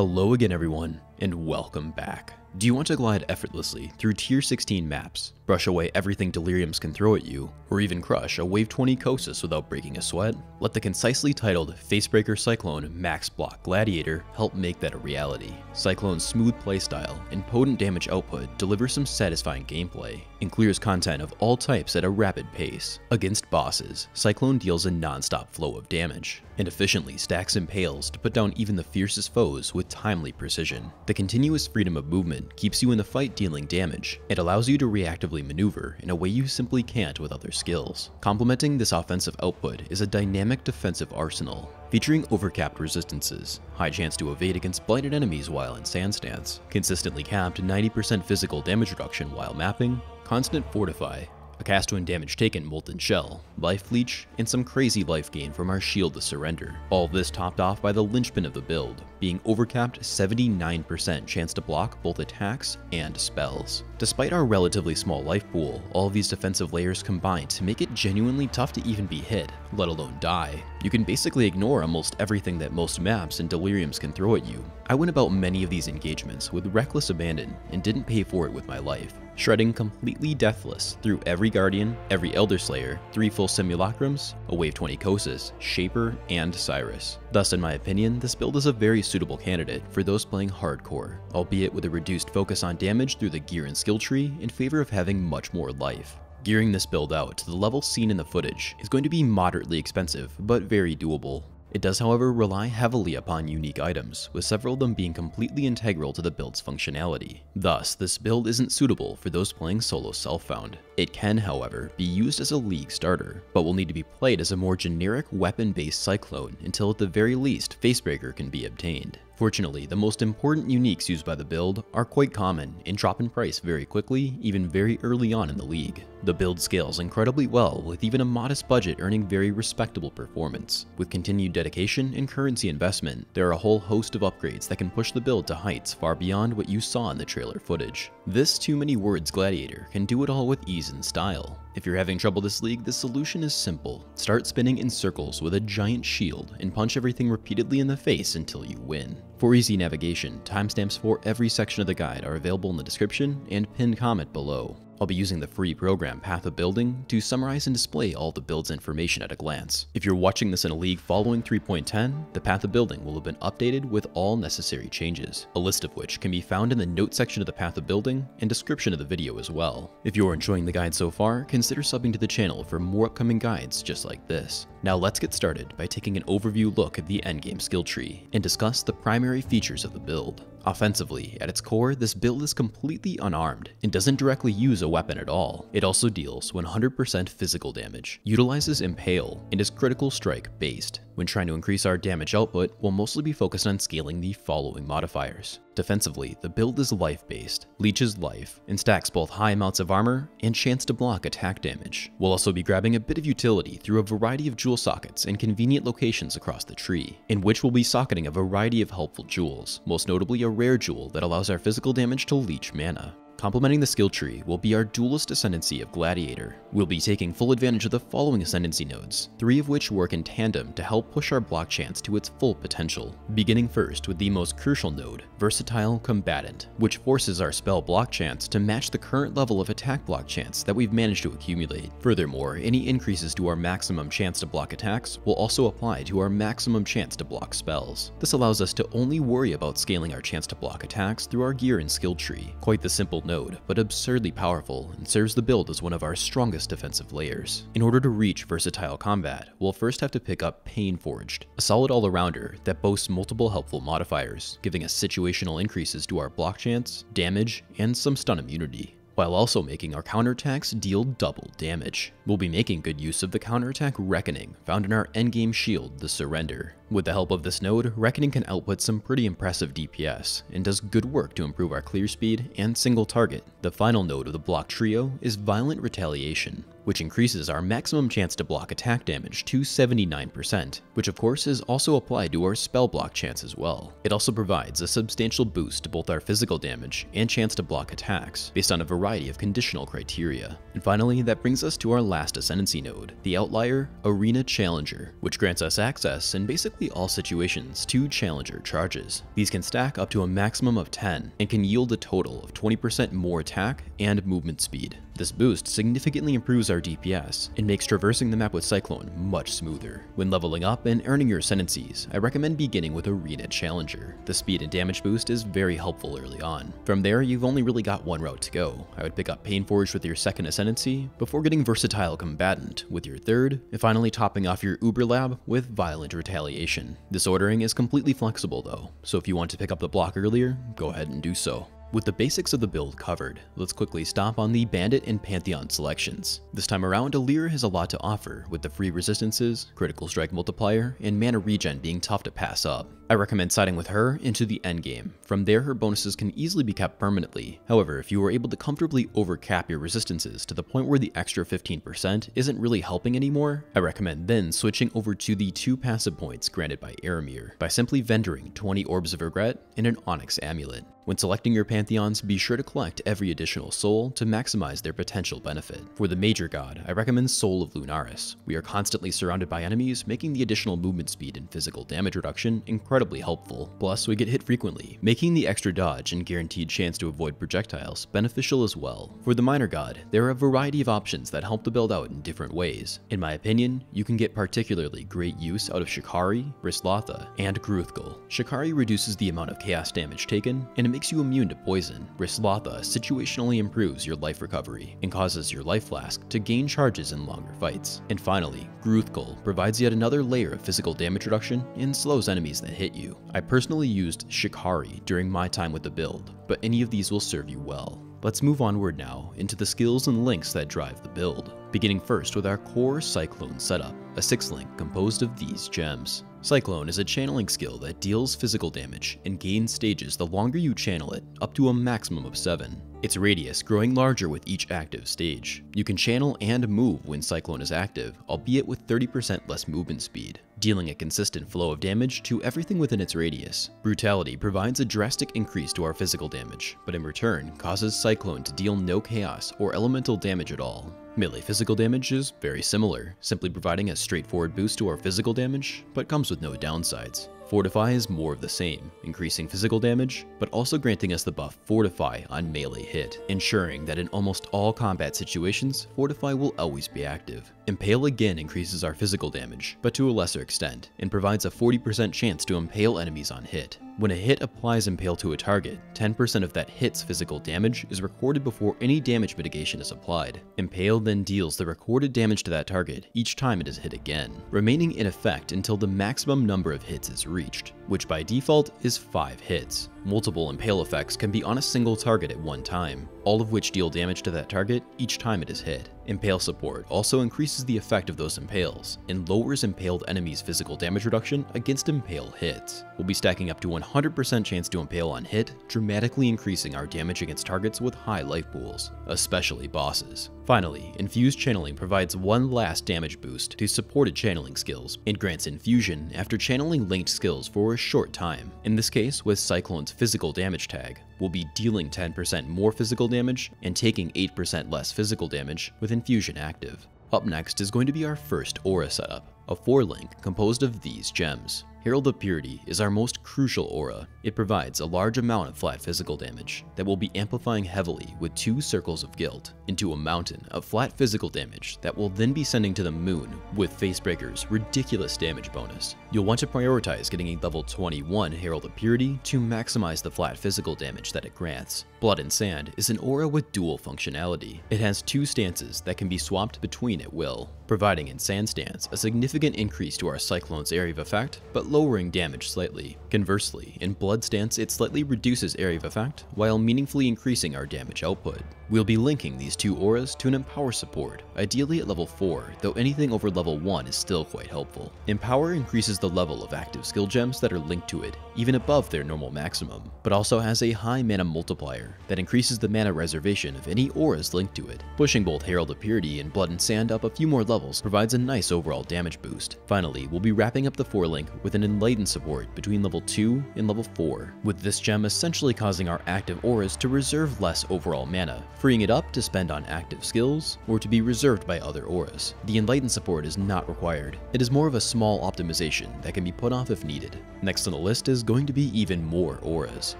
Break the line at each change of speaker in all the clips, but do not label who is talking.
Hello again everyone, and welcome back. Do you want to glide effortlessly through tier 16 maps, brush away everything Deliriums can throw at you, or even crush a wave 20 Kosis without breaking a sweat? Let the concisely titled Facebreaker Cyclone Max Block Gladiator help make that a reality. Cyclone's smooth playstyle and potent damage output deliver some satisfying gameplay, and clears content of all types at a rapid pace. Against bosses, Cyclone deals a non-stop flow of damage, and efficiently stacks impales to put down even the fiercest foes with timely precision. The continuous freedom of movement keeps you in the fight dealing damage. It allows you to reactively maneuver in a way you simply can't with other skills. Complementing this offensive output is a dynamic defensive arsenal, featuring overcapped resistances, high chance to evade against blighted enemies while in sand stance, consistently capped 90% physical damage reduction while mapping, constant fortify, a cast when damage taken molten shell, life leech, and some crazy life gain from our shield to surrender. All of this topped off by the linchpin of the build, being overcapped 79% chance to block both attacks and spells. Despite our relatively small life pool, all of these defensive layers combine to make it genuinely tough to even be hit, let alone die. You can basically ignore almost everything that most maps and Deliriums can throw at you. I went about many of these engagements with reckless abandon and didn't pay for it with my life, shredding completely deathless through every Guardian, every Elder Slayer, 3 full Simulacrums, a wave 20 Kosis, Shaper, and Cyrus. Thus, in my opinion, this build is a very suitable candidate for those playing hardcore, albeit with a reduced focus on damage through the gear and skill tree in favor of having much more life. Gearing this build out to the level seen in the footage is going to be moderately expensive, but very doable. It does, however, rely heavily upon unique items, with several of them being completely integral to the build's functionality. Thus, this build isn't suitable for those playing solo self-found. It can, however, be used as a league starter, but will need to be played as a more generic weapon-based Cyclone until at the very least Facebreaker can be obtained. Fortunately, the most important uniques used by the build are quite common and drop in price very quickly, even very early on in the league. The build scales incredibly well, with even a modest budget earning very respectable performance. With continued dedication and currency investment, there are a whole host of upgrades that can push the build to heights far beyond what you saw in the trailer footage. This too many words Gladiator can do it all with ease and style. If you're having trouble this league, the solution is simple. Start spinning in circles with a giant shield and punch everything repeatedly in the face until you win. For easy navigation, timestamps for every section of the guide are available in the description and pinned comment below. I'll be using the free program Path of Building to summarize and display all the build's information at a glance. If you're watching this in a league following 3.10, the Path of Building will have been updated with all necessary changes, a list of which can be found in the note section of the Path of Building and description of the video as well. If you're enjoying the guide so far, consider subbing to the channel for more upcoming guides just like this. Now let's get started by taking an overview look at the endgame skill tree and discuss the primary features of the build. Offensively, at its core, this build is completely unarmed and doesn't directly use a weapon at all. It also deals 100% physical damage, utilizes Impale, and is critical strike based. When trying to increase our damage output, we'll mostly be focused on scaling the following modifiers. Defensively, the build is life-based, leeches life, and stacks both high amounts of armor and chance to block attack damage. We'll also be grabbing a bit of utility through a variety of jewel sockets in convenient locations across the tree, in which we'll be socketing a variety of helpful jewels, most notably a rare jewel that allows our physical damage to leech mana. Complementing the skill tree will be our duelist Ascendancy of Gladiator. We'll be taking full advantage of the following Ascendancy nodes, 3 of which work in tandem to help push our block chance to its full potential. Beginning first with the most crucial node, Versatile Combatant, which forces our spell block chance to match the current level of attack block chance that we've managed to accumulate. Furthermore, any increases to our maximum chance to block attacks will also apply to our maximum chance to block spells. This allows us to only worry about scaling our chance to block attacks through our gear and skill tree. Quite the simple node, but absurdly powerful, and serves the build as one of our strongest defensive layers. In order to reach Versatile Combat, we'll first have to pick up Painforged, a solid all-arounder that boasts multiple helpful modifiers, giving us situational increases to our block chance, damage, and some stun immunity, while also making our counterattacks deal double damage. We'll be making good use of the Counterattack Reckoning found in our endgame shield, the Surrender. With the help of this node, Reckoning can output some pretty impressive DPS, and does good work to improve our clear speed and single target. The final node of the block trio is Violent Retaliation, which increases our maximum chance to block attack damage to 79%, which of course is also applied to our spell block chance as well. It also provides a substantial boost to both our physical damage and chance to block attacks based on a variety of conditional criteria. And finally, that brings us to our last Ascendancy node, the outlier Arena Challenger, which grants us access in basically all situations to Challenger charges. These can stack up to a maximum of 10 and can yield a total of 20% more attack and movement speed. This boost significantly improves our DPS and makes traversing the map with Cyclone much smoother. When leveling up and earning your Ascendancies, I recommend beginning with Arena Challenger. The speed and damage boost is very helpful early on. From there, you've only really got one route to go. I would pick up Painforged with your second Ascendancy, before getting Versatile Combatant with your third, and finally topping off your Uber Lab with Violent Retaliation. This ordering is completely flexible though, so if you want to pick up the block earlier, go ahead and do so. With the basics of the build covered, let's quickly stop on the Bandit and Pantheon selections. This time around, Alira has a lot to offer, with the free resistances, critical strike multiplier, and mana regen being tough to pass up. I recommend siding with her into the endgame. From there, her bonuses can easily be kept permanently. However, if you are able to comfortably overcap your resistances to the point where the extra 15% isn't really helping anymore, I recommend then switching over to the 2 passive points granted by Armour by simply vendoring 20 Orbs of Regret and an Onyx Amulet. When selecting your Pantheons, be sure to collect every additional soul to maximize their potential benefit. For the Major God, I recommend Soul of Lunaris. We are constantly surrounded by enemies, making the additional movement speed and physical damage reduction incredibly helpful. Plus, we get hit frequently, making the extra dodge and guaranteed chance to avoid projectiles beneficial as well. For the Minor God, there are a variety of options that help to build out in different ways. In my opinion, you can get particularly great use out of Shikari, Rislotha, and Gruthgal. Shikari reduces the amount of chaos damage taken, and it makes you immune to poison. Rislotha situationally improves your life recovery and causes your life flask to gain charges in longer fights. And finally, Gruthgal provides yet another layer of physical damage reduction and slows enemies that hit you. I personally used Shikari during my time with the build, but any of these will serve you well. Let's move onward now into the skills and links that drive the build, beginning first with our core Cyclone setup, a 6-link composed of these gems. Cyclone is a channeling skill that deals physical damage and gains stages the longer you channel it, up to a maximum of 7. Its radius growing larger with each active stage. You can channel and move when Cyclone is active, albeit with 30% less movement speed, dealing a consistent flow of damage to everything within its radius. Brutality provides a drastic increase to our physical damage, but in return causes Cyclone to deal no chaos or elemental damage at all. Melee physical damage is very similar, simply providing a straightforward boost to our physical damage, but comes with no downsides. Fortify is more of the same, increasing physical damage, but also granting us the buff Fortify on melee hit, ensuring that in almost all combat situations, Fortify will always be active. Impale again increases our physical damage, but to a lesser extent, and provides a 40% chance to impale enemies on hit. When a hit applies Impale to a target, 10% of that hit's physical damage is recorded before any damage mitigation is applied. Impale then deals the recorded damage to that target each time it is hit again, remaining in effect until the maximum number of hits is reached, which by default is 5 hits. Multiple Impale effects can be on a single target at one time, all of which deal damage to that target each time it is hit. Impale support also increases the effect of those impales, and lowers impaled enemies' physical damage reduction against impale hits. We'll be stacking up to 100% chance to impale on hit, dramatically increasing our damage against targets with high life pools, especially bosses. Finally, Infused Channeling provides one last damage boost to supported channeling skills, and grants infusion after channeling linked skills for a short time. In this case, with Cyclone's physical damage tag, we'll be dealing 10% more physical damage and taking 8% less physical damage with infusion active. Up next is going to be our first aura setup, a 4-link composed of these gems. Herald of Purity is our most crucial aura. It provides a large amount of flat physical damage that will be amplifying heavily with 2 Circles of Guilt into a mountain of flat physical damage that will then be sending to the moon with Facebreaker's ridiculous damage bonus. You'll want to prioritize getting a level 21 Herald of Purity to maximize the flat physical damage that it grants. Blood and Sand is an aura with dual functionality. It has 2 stances that can be swapped between at will, providing in Sand stance a significant significant increase to our Cyclone's area of effect, but lowering damage slightly. Conversely, in Blood Stance it slightly reduces area of effect, while meaningfully increasing our damage output. We'll be linking these two auras to an Empower support, ideally at level 4, though anything over level 1 is still quite helpful. Empower increases the level of active skill gems that are linked to it, even above their normal maximum, but also has a high mana multiplier that increases the mana reservation of any auras linked to it. Pushing both Herald of Purity and Blood and Sand up a few more levels provides a nice overall damage boost. Finally, we'll be wrapping up the 4 link with an Enlighten support between level 2 and level 4, with this gem essentially causing our active auras to reserve less overall mana, freeing it up to spend on active skills or to be reserved by other auras. The Enlighten support is not required. It is more of a small optimization that can be put off if needed. Next on the list is going to be even more auras.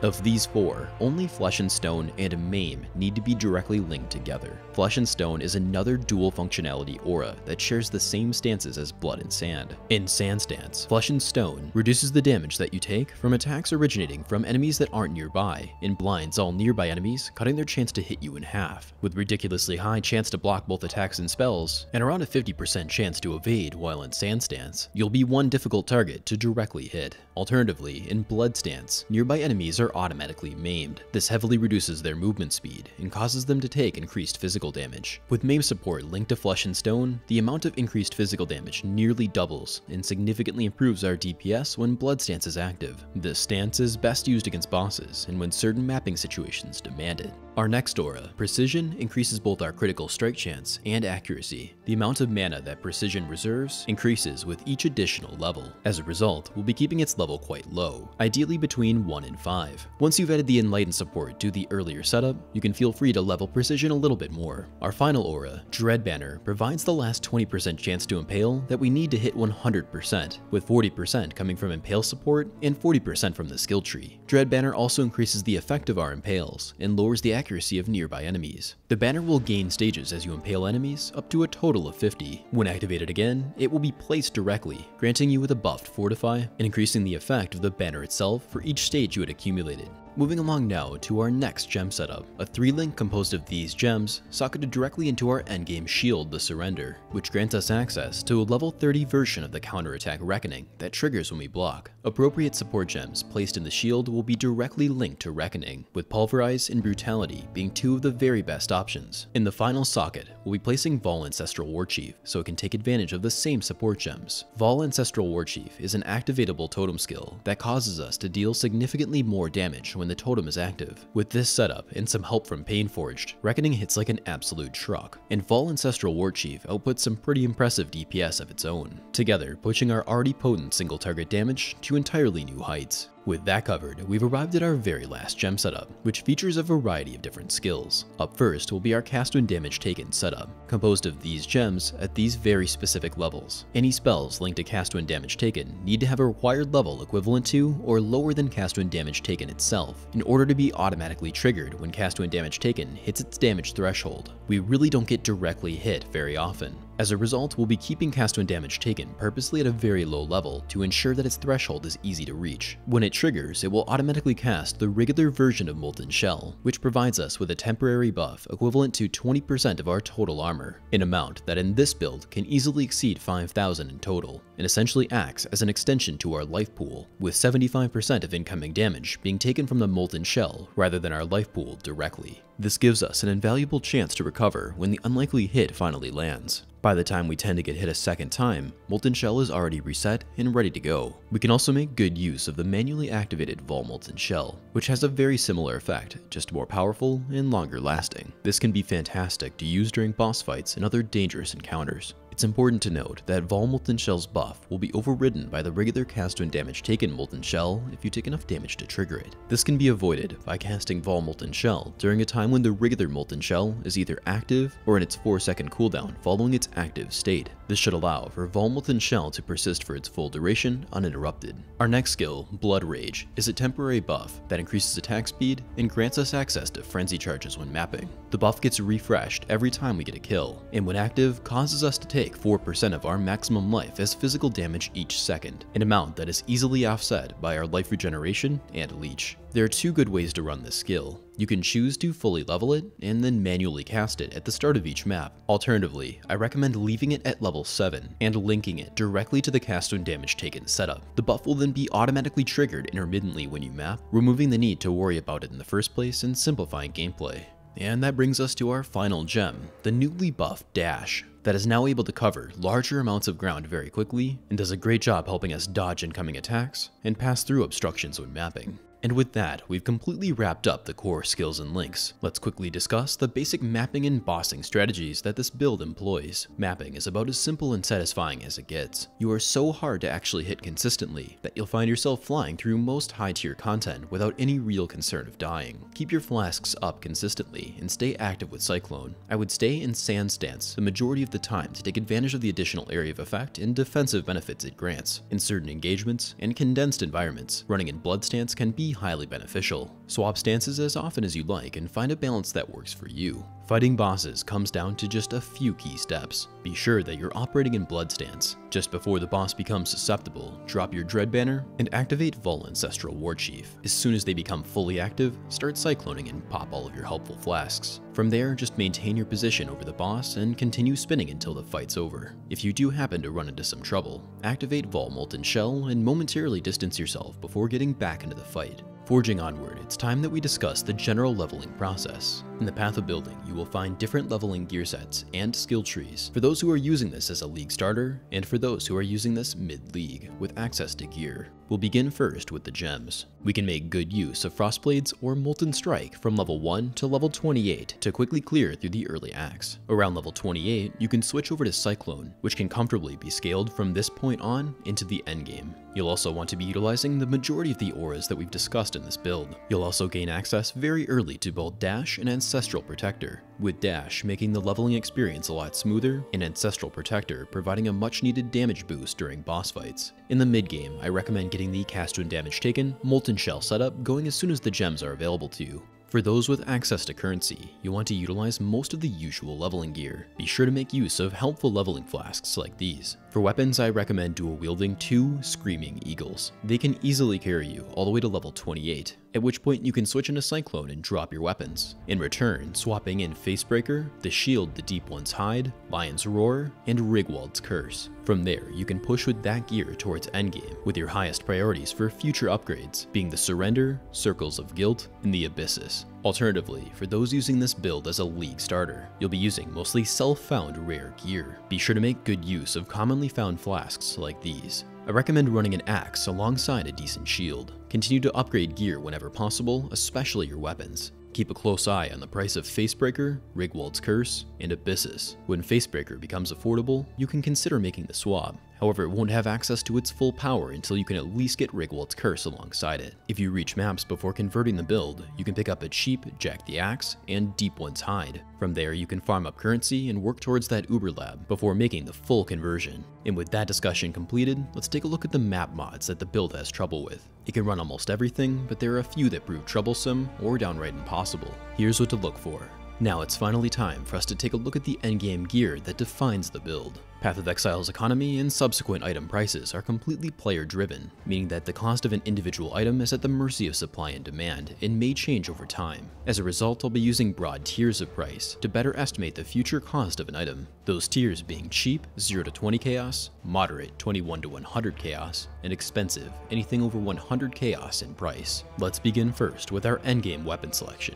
Of these 4, only Flesh and Stone and Maim need to be directly linked together. Flesh and Stone is another dual functionality aura that shares the same stances as Blood and Sand. In Sand Stance, Flesh and Stone reduces the damage that you take from attacks originating from enemies that aren't nearby, and blinds all nearby enemies, cutting their chance to hit you in half. With ridiculously high chance to block both attacks and spells, and around a 50% chance to evade while in Sand Stance, you'll be one difficult target to directly hit. Alternatively, in Blood Stance, nearby enemies are automatically maimed. This heavily reduces their movement speed and causes them to take increased physical damage. With Maim support linked to Flesh and Stone, the amount of increased physical damage nearly doubles and significantly improves our DPS when Blood Stance is active. This stance is best used against bosses and when certain mapping situations demand it. Our next aura, Precision, increases both our critical strike chance and accuracy. The amount of mana that Precision reserves increases with each additional level. As a result, we'll be keeping its level quite low, ideally between 1 and 5. Once you've added the Enlighten support to the earlier setup, you can feel free to level Precision a little bit more. Our final aura, Dread Banner, provides the last 20% chance to impale that we need to hit 100%, with 40% coming from impale support and 40% from the skill tree. Dread Banner also increases the effect of our impales and lowers the accuracy of nearby enemies. The banner will gain stages as you impale enemies, up to a total of 50. When activated again, it will be placed directly, granting you with a buffed Fortify and increasing the effect of the banner itself for each stage you had accumulated. Moving along now to our next gem setup, a 3-link composed of these gems socketed directly into our endgame shield, the Surrender, which grants us access to a level 30 version of the Counterattack Reckoning that triggers when we block. Appropriate support gems placed in the shield will be directly linked to Reckoning, with Pulverize and Brutality being 2 of the very best options. In the final socket, we'll be placing Vol Ancestral Warchief so it can take advantage of the same support gems. Vol Ancestral Warchief is an activatable totem skill that causes us to deal significantly more damage when the totem is active. With this setup and some help from Painforged, Reckoning hits like an absolute truck, and Vol Ancestral Warchief outputs some pretty impressive DPS of its own, together pushing our already potent single target damage to entirely new heights. With that covered, we've arrived at our very last gem setup, which features a variety of different skills. Up first will be our Cast When Damage Taken setup, composed of these gems at these very specific levels. Any spells linked to Cast When Damage Taken need to have a required level equivalent to or lower than Cast When Damage Taken itself, in order to be automatically triggered when Cast When Damage Taken hits its damage threshold. We really don't get directly hit very often. As a result, we'll be keeping Cast When Damage Taken purposely at a very low level to ensure that its threshold is easy to reach. When it triggers, it will automatically cast the regular version of Molten Shell, which provides us with a temporary buff equivalent to 20% of our total armor, an amount that in this build can easily exceed 5,000 in total, and essentially acts as an extension to our life pool, with 75% of incoming damage being taken from the Molten Shell rather than our life pool directly. This gives us an invaluable chance to recover when the unlikely hit finally lands. By the time we tend to get hit a second time, Molten Shell is already reset and ready to go. We can also make good use of the manually activated Vol Molten Shell, which has a very similar effect, just more powerful and longer lasting. This can be fantastic to use during boss fights and other dangerous encounters. It's important to note that Vol Molten Shell's buff will be overridden by the regular Cast When Damage Taken Molten Shell if you take enough damage to trigger it. This can be avoided by casting Vol Molten Shell during a time when the regular Molten Shell is either active or in its 4-second cooldown following its active state. This should allow for Vol Molten Shell to persist for its full duration uninterrupted. Our next skill, Blood Rage, is a temporary buff that increases attack speed and grants us access to frenzy charges when mapping. The buff gets refreshed every time we get a kill, and when active causes us to take make 4% of our maximum life as physical damage each second, an amount that is easily offset by our life regeneration and leech. There are two good ways to run this skill. You can choose to fully level it and then manually cast it at the start of each map. Alternatively, I recommend leaving it at level 7 and linking it directly to the cast when damage taken setup. The buff will then be automatically triggered intermittently when you map, removing the need to worry about it in the first place and simplifying gameplay. And that brings us to our final gem, the newly buffed Dash, that is now able to cover larger amounts of ground very quickly and does a great job helping us dodge incoming attacks and pass through obstructions when mapping. And with that, we've completely wrapped up the core skills and links. Let's quickly discuss the basic mapping and bossing strategies that this build employs. Mapping is about as simple and satisfying as it gets. You are so hard to actually hit consistently that you'll find yourself flying through most high tier content without any real concern of dying. Keep your flasks up consistently and stay active with Cyclone. I would stay in Sand Stance the majority of the time to take advantage of the additional area of effect and defensive benefits it grants. In certain engagements and condensed environments, running in Blood Stance can be highly beneficial. Swap stances as often as you like and find a balance that works for you. Fighting bosses comes down to just a few key steps. Be sure that you're operating in Blood Stance. Just before the boss becomes susceptible, drop your Dread Banner and activate Vol Ancestral Warchief. As soon as they become fully active, start cycloning and pop all of your helpful flasks. From there, just maintain your position over the boss and continue spinning until the fight's over. If you do happen to run into some trouble, activate Vol Molten Shell and momentarily distance yourself before getting back into the fight. Forging onward, it's time that we discuss the general leveling process. In the path of building, you will find different leveling gear sets and skill trees for those who are using this as a league starter and for those who are using this mid-league with access to gear. We'll begin first with the gems. We can make good use of Frostblades or Molten Strike from level 1 to level 28 to quickly clear through the early acts. Around level 28, you can switch over to Cyclone, which can comfortably be scaled from this point on into the endgame. You'll also want to be utilizing the majority of the auras that we've discussed in this build. You'll also gain access very early to both Dash and Ancestral Protector, with Dash making the leveling experience a lot smoother and Ancestral Protector providing a much needed damage boost during boss fights. In the mid game, I recommend getting the Cast When Damage Taken Molten Shell setup going as soon as the gems are available to you. For those with access to currency, you want to utilize most of the usual leveling gear. Be sure to make use of helpful leveling flasks like these. For weapons, I recommend dual wielding 2 Screaming Eagles. They can easily carry you all the way to level 28, at which point you can switch into Cyclone and drop your weapons. In return, swapping in Facebreaker, the Shield the Deep One's Hide, Lion's Roar, and Rigwald's Curse. From there, you can push with that gear towards endgame, with your highest priorities for future upgrades being the Surrender, Circles of Guilt, and the Abysses. Alternatively, for those using this build as a league starter, you'll be using mostly self-found rare gear. Be sure to make good use of commonly found flasks like these. I recommend running an axe alongside a decent shield. Continue to upgrade gear whenever possible, especially your weapons. Keep a close eye on the price of Facebreaker, Rigwald's Curse, and Abysses. When Facebreaker becomes affordable, you can consider making the swap. However, it won't have access to its full power until you can at least get Rigwald's Curse alongside it. If you reach maps before converting the build, you can pick up a cheap Jack the Axe and Deep One's Hide. From there, you can farm up currency and work towards that Uber Lab before making the full conversion. And with that discussion completed, let's take a look at the map mods that the build has trouble with. It can run almost everything, but there are a few that prove troublesome or downright impossible. Here's what to look for. Now it's finally time for us to take a look at the endgame gear that defines the build. Path of Exile's economy and subsequent item prices are completely player driven, meaning that the cost of an individual item is at the mercy of supply and demand and may change over time. As a result, I'll be using broad tiers of price to better estimate the future cost of an item. Those tiers being cheap, 0 to 20 chaos, moderate, 21 to 100 chaos, and expensive, anything over 100 chaos in price. Let's begin first with our endgame weapon selection.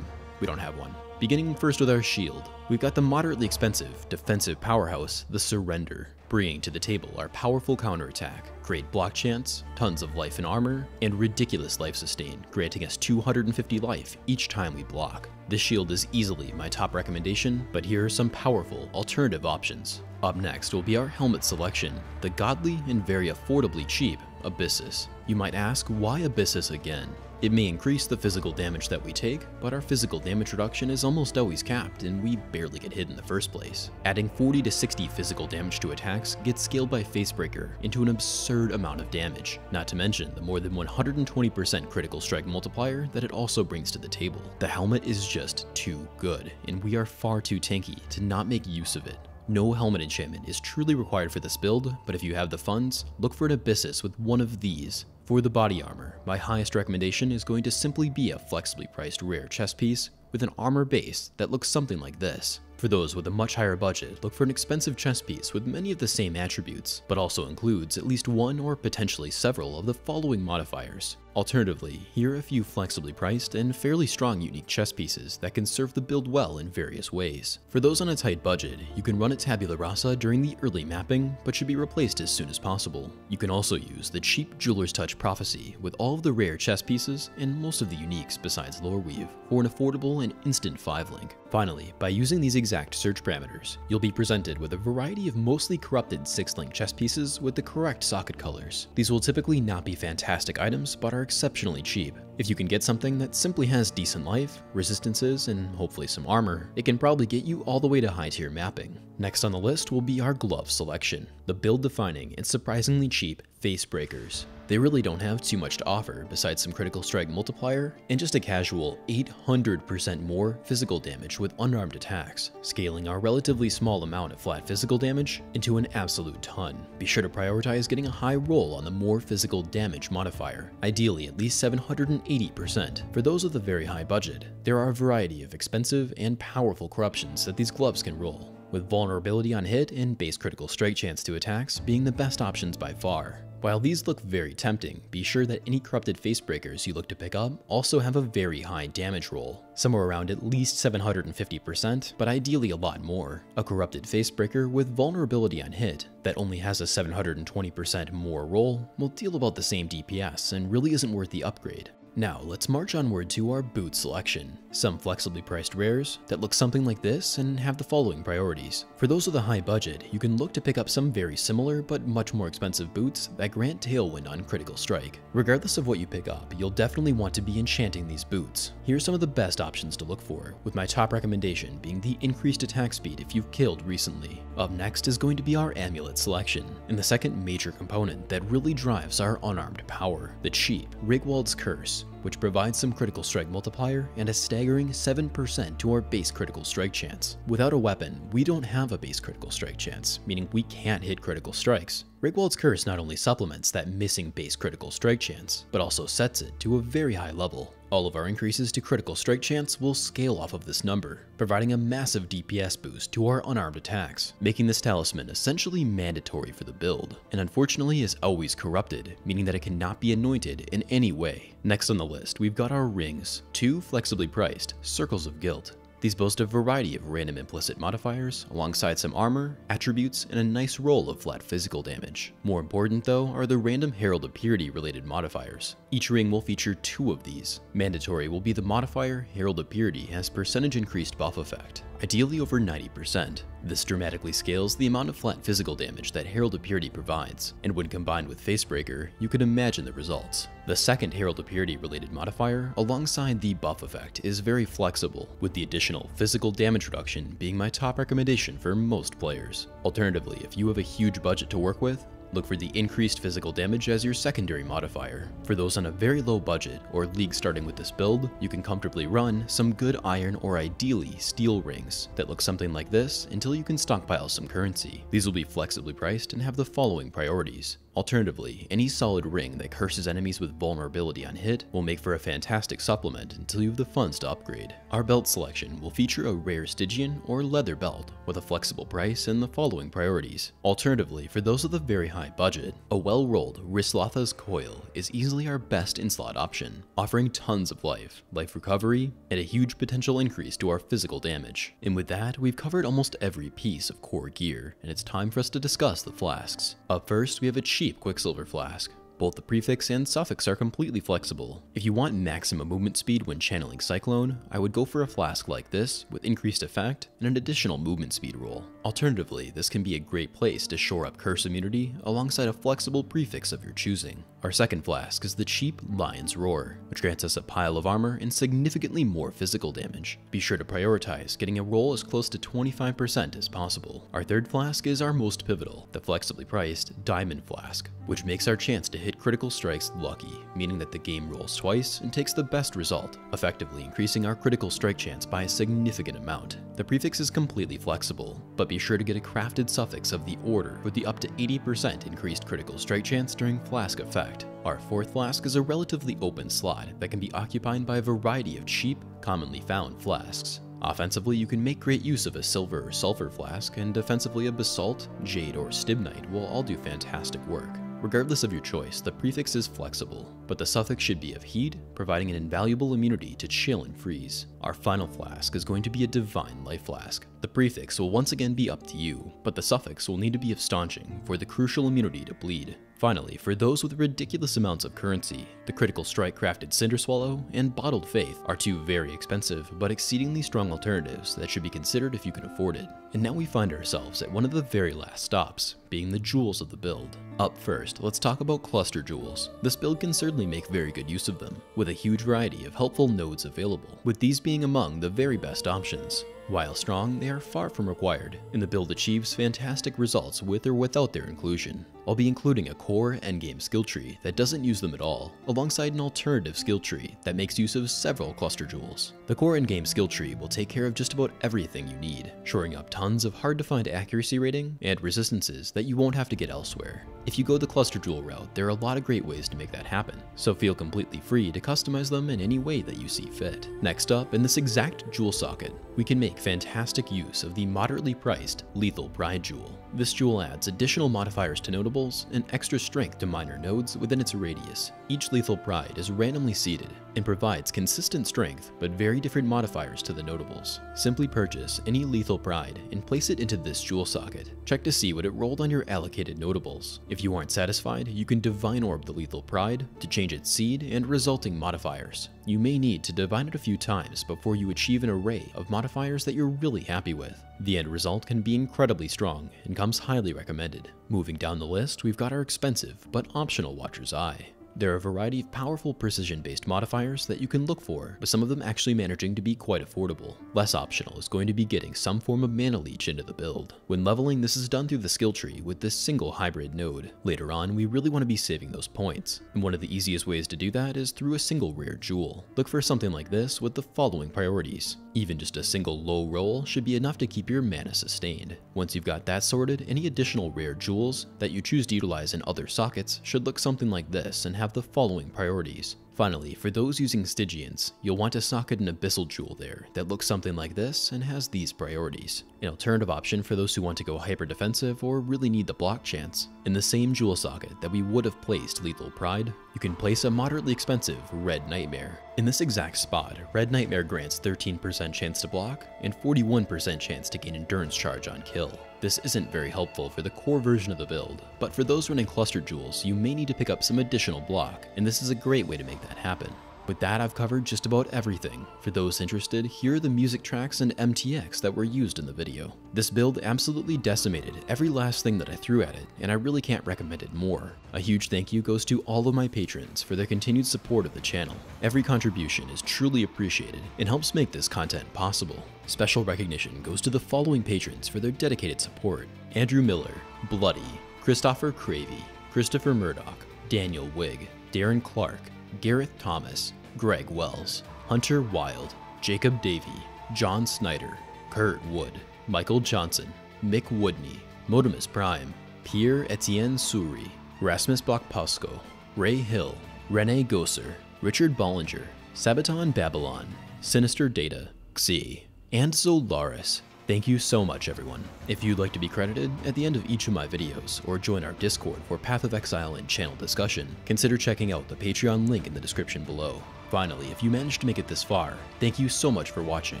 We don't have one. Beginning first with our shield, we've got the moderately expensive defensive powerhouse, the Surrender, bringing to the table our powerful counterattack, great block chance, tons of life and armor, and ridiculous life sustain, granting us 250 life each time we block. This shield is easily my top recommendation, but here are some powerful alternative options. Up next will be our helmet selection, the godly and very affordably cheap Abysses. You might ask, why Abysses again? It may increase the physical damage that we take, but our physical damage reduction is almost always capped and we barely get hit in the first place. Adding 40 to 60 physical damage to attacks gets scaled by Facebreaker into an absurd amount of damage, not to mention the more than 120% critical strike multiplier that it also brings to the table. The helmet is just too good, and we are far too tanky to not make use of it. No helmet enchantment is truly required for this build, but if you have the funds, look for an Abyssus with one of these. For the body armor, my highest recommendation is going to simply be a flexibly priced rare chest piece with an armor base that looks something like this. For those with a much higher budget, look for an expensive chest piece with many of the same attributes, but also includes at least one or potentially several of the following modifiers. Alternatively, here are a few flexibly priced and fairly strong unique chest pieces that can serve the build well in various ways. For those on a tight budget, you can run a tabula rasa during the early mapping, but should be replaced as soon as possible. You can also use the cheap Jeweler's Touch Prophecy with all of the rare chest pieces and most of the uniques besides Lore Weave for an affordable and instant 5-link. Finally, by using these exact search parameters, you'll be presented with a variety of mostly corrupted 6-link chest pieces with the correct socket colors. These will typically not be fantastic items, but are exceptionally cheap. If you can get something that simply has decent life, resistances, and hopefully some armor, it can probably get you all the way to high tier mapping. Next on the list will be our glove selection, the build defining and surprisingly cheap face breakers. They really don't have too much to offer besides some critical strike multiplier and just a casual 800% more physical damage with unarmed attacks, scaling our relatively small amount of flat physical damage into an absolute ton. Be sure to prioritize getting a high roll on the more physical damage modifier, ideally at least 780%. For those with a very high budget, there are a variety of expensive and powerful corruptions that these gloves can roll, with vulnerability on hit and base critical strike chance to attacks being the best options by far. While these look very tempting, be sure that any corrupted facebreakers you look to pick up also have a very high damage roll, somewhere around at least 750%, but ideally a lot more. A corrupted facebreaker with vulnerability on hit that only has a 720% more roll will deal about the same DPS and really isn't worth the upgrade. Now, let's march onward to our boot selection. Some flexibly priced rares that look something like this and have the following priorities. For those with a high budget, you can look to pick up some very similar but much more expensive boots that grant tailwind on critical strike. Regardless of what you pick up, you'll definitely want to be enchanting these boots. Here are some of the best options to look for, with my top recommendation being the increased attack speed if you've killed recently. Up next is going to be our Amulet selection, and the second major component that really drives our unarmed power, the cheap Rigwald's Curse, which provides some critical strike multiplier and a staggering 7% to our base critical strike chance. Without a weapon, we don't have a base critical strike chance, meaning we can't hit critical strikes. Rigwald's Curse not only supplements that missing base critical strike chance, but also sets it to a very high level. All of our increases to critical strike chance will scale off of this number, providing a massive DPS boost to our unarmed attacks, making this talisman essentially mandatory for the build, and unfortunately is always corrupted, meaning that it cannot be anointed in any way. Next on the list, we've got our rings, 2 flexibly priced Circles of Guilt. These boast a variety of random implicit modifiers, alongside some armor, attributes, and a nice roll of flat physical damage. More important though are the random Herald of Purity related modifiers. Each ring will feature 2 of these. Mandatory will be the modifier Herald of Purity has percentage increased buff effect, ideally over 90%. This dramatically scales the amount of flat physical damage that Herald of Purity provides, and when combined with Facebreaker, you can imagine the results. The second Herald of Purity related modifier, alongside the buff effect, is very flexible, with the additional physical damage reduction being my top recommendation for most players. Alternatively, if you have a huge budget to work with, look for the increased physical damage as your secondary modifier. For those on a very low budget or league starting with this build, you can comfortably run some good iron or ideally steel rings that look something like this until you can stockpile some currency. These will be flexibly priced and have the following priorities. Alternatively, any solid ring that curses enemies with vulnerability on hit will make for a fantastic supplement until you have the funds to upgrade. Our belt selection will feature a rare Stygian or leather belt with a flexible price and the following priorities. Alternatively, for those with a very high budget, a well-rolled Rislatha's Coil is easily our best in-slot option, offering tons of life recovery, and a huge potential increase to our physical damage. And with that, we've covered almost every piece of core gear, and it's time for us to discuss the flasks. Up first, we have a cheap Quicksilver Flask. Both the prefix and suffix are completely flexible. If you want maximum movement speed when channeling Cyclone, I would go for a flask like this with increased effect and an additional movement speed roll. Alternatively, this can be a great place to shore up curse immunity alongside a flexible prefix of your choosing. Our second flask is the cheap Lion's Roar, which grants us a pile of armor and significantly more physical damage. Be sure to prioritize getting a roll as close to 25% as possible. Our third flask is our most pivotal, the flexibly priced Diamond Flask, which makes our chance to hit critical strikes lucky, meaning that the game rolls twice and takes the best result, effectively increasing our critical strike chance by a significant amount. The prefix is completely flexible, but be sure to get a crafted suffix of the order with the up to 80% increased critical strike chance during Flask effect. Our fourth flask is a relatively open slot that can be occupied by a variety of cheap, commonly found flasks. Offensively, you can make great use of a silver or sulfur flask, and defensively a basalt, jade, or stibnite will all do fantastic work. Regardless of your choice, the prefix is flexible, but the suffix should be of heat, providing an invaluable immunity to chill and freeze. Our final flask is going to be a divine life flask. The prefix will once again be up to you, but the suffix will need to be of staunching for the crucial immunity to bleed. Finally, for those with ridiculous amounts of currency, the Critical Strike crafted Cinder Swallow and Bottled Faith are two very expensive but exceedingly strong alternatives that should be considered if you can afford it. And now we find ourselves at one of the very last stops, being the jewels of the build. Up first, let's talk about cluster jewels. This build can certainly make very good use of them, with a huge variety of helpful nodes available, with these being among the very best options. While strong, they are far from required, and the build achieves fantastic results with or without their inclusion. I'll be including a core endgame skill tree that doesn't use them at all, alongside an alternative skill tree that makes use of several cluster jewels. The core endgame skill tree will take care of just about everything you need, shoring up tons of hard to find accuracy rating and resistances that you won't have to get elsewhere. If you go the cluster jewel route, there are a lot of great ways to make that happen, so feel completely free to customize them in any way that you see fit. Next up, in this exact jewel socket, we can make fantastic use of the moderately priced Lethal Pride Jewel. This jewel adds additional modifiers to notables and extra strength to minor nodes within its radius. Each Lethal Pride is randomly seeded and provides consistent strength but very different modifiers to the notables. Simply purchase any Lethal Pride and place it into this jewel socket. Check to see what it rolled on your allocated notables. If you aren't satisfied, you can Divine Orb the Lethal Pride to change its seed and resulting modifiers. You may need to divine it a few times before you achieve an array of modifiers that you're really happy with. The end result can be incredibly strong and comes highly recommended. Moving down the list, we've got our expensive but optional Watcher's Eye. There are a variety of powerful precision-based modifiers that you can look for, with some of them actually managing to be quite affordable. Less optional is going to be getting some form of mana leech into the build. When leveling, this is done through the skill tree with this single hybrid node. Later on, we really want to be saving those points, and one of the easiest ways to do that is through a single rare jewel. Look for something like this with the following priorities. Even just a single low roll should be enough to keep your mana sustained. Once you've got that sorted, any additional rare jewels that you choose to utilize in other sockets should look something like this and have the following priorities. Finally, for those using Stygians, you'll want to socket an Abyssal Jewel there that looks something like this and has these priorities. An alternative option for those who want to go hyper defensive or really need the block chance. In the same jewel socket that we would have placed Lethal Pride, you can place a moderately expensive Red Nightmare. In this exact spot, Red Nightmare grants 13% chance to block and 41% chance to gain Endurance Charge on kill. This isn't very helpful for the core version of the build, but for those running cluster jewels, you may need to pick up some additional block, and this is a great way to make that happen. With that, I've covered just about everything. For those interested, here are the music tracks and MTX that were used in the video. This build absolutely decimated every last thing that I threw at it, and I really can't recommend it more. A huge thank you goes to all of my patrons for their continued support of the channel. Every contribution is truly appreciated and helps make this content possible. Special recognition goes to the following patrons for their dedicated support: Andrew Miller, Bloody, Christopher Cravey, Christopher Murdoch, Daniel Wigg, Darren Clark, Gareth Thomas, Greg Wells, Hunter Wild, Jacob Davey, John Snyder, Kurt Wood, Michael Johnson, Mick Woodney, Motimus Prime, Pierre Etienne Souris, Rasmus Blockpausko, Ray Hill, Rene Gosser, Richard Bollinger, Sabaton Babylon, Sinister Data, Xi, and Zolaris. Thank you so much, everyone. If you'd like to be credited at the end of each of my videos or join our Discord for Path of Exile and channel discussion, consider checking out the Patreon link in the description below. Finally, if you managed to make it this far, thank you so much for watching.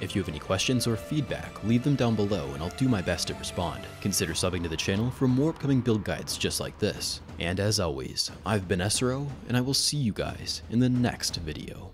If you have any questions or feedback, leave them down below and I'll do my best to respond. Consider subbing to the channel for more upcoming build guides just like this. And as always, I've been Esro, and I will see you guys in the next video.